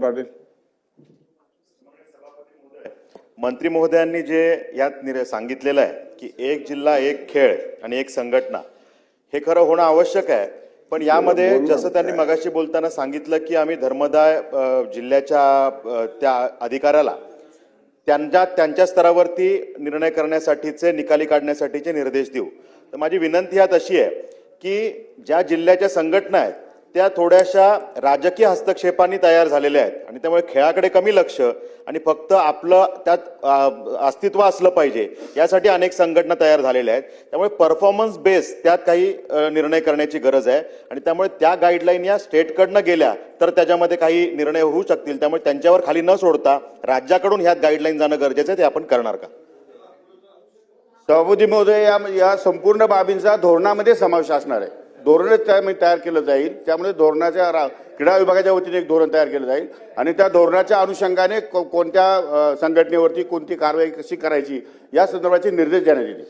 पाटील. मंत्री महोदयांनी जे यात सांगितलेलं आहे की एक जिल्हा एक खेळ आणि एक संघटना, हे खरं होणं आवश्यक आहे. पण यामध्ये जसं त्यांनी मगाशी बोलताना सांगितलं की आम्ही धर्मदाय जिल्ह्याच्या त्या अधिकाऱ्याला त्यांच्या स्तरावरती निर्णय करण्यासाठीचे, निकाली काढण्यासाठीचे निर्देश देऊ. तर माझी विनंती यात अशी आहे की ज्या जिल्ह्याच्या संघटना आहेत त्या थोड्याशा राजकीय हस्तक्षेपांनी तयार झालेल्या आहेत आणि त्यामुळे खेळाकडे कमी लक्ष आणि फक्त आपलं त्यात अस्तित्व असलं पाहिजे यासाठी अनेक संघटना तयार झालेल्या आहेत. त्यामुळे परफॉर्मन्स बेस त्यात काही निर्णय करण्याची गरज आहे आणि त्यामुळे त्या गाईडलाईन या स्टेटकडनं गेल्या तर त्याच्यामध्ये काही निर्णय होऊ शकतील. त्यामुळे त्यांच्यावर खाली न सोडता राज्याकडून ह्यात गाईडलाईन जाणं गरजेचं आहे. ते आपण करणार का? सभापती महोदय, या संपूर्ण बाबींचा धोरणामध्ये समावेश असणार आहे. धोरण तयार केलं जाईल. त्यामुळे धोरणाच्या क्रीडा विभागाच्या वतीने एक धोरण तयार केलं जाईल आणि त्या धोरणाच्या अनुषंगाने कोणत्या संघटनेवरती कोणती कारवाई कशी करायची या संदर्भाचे निर्देश देण्यात येतील.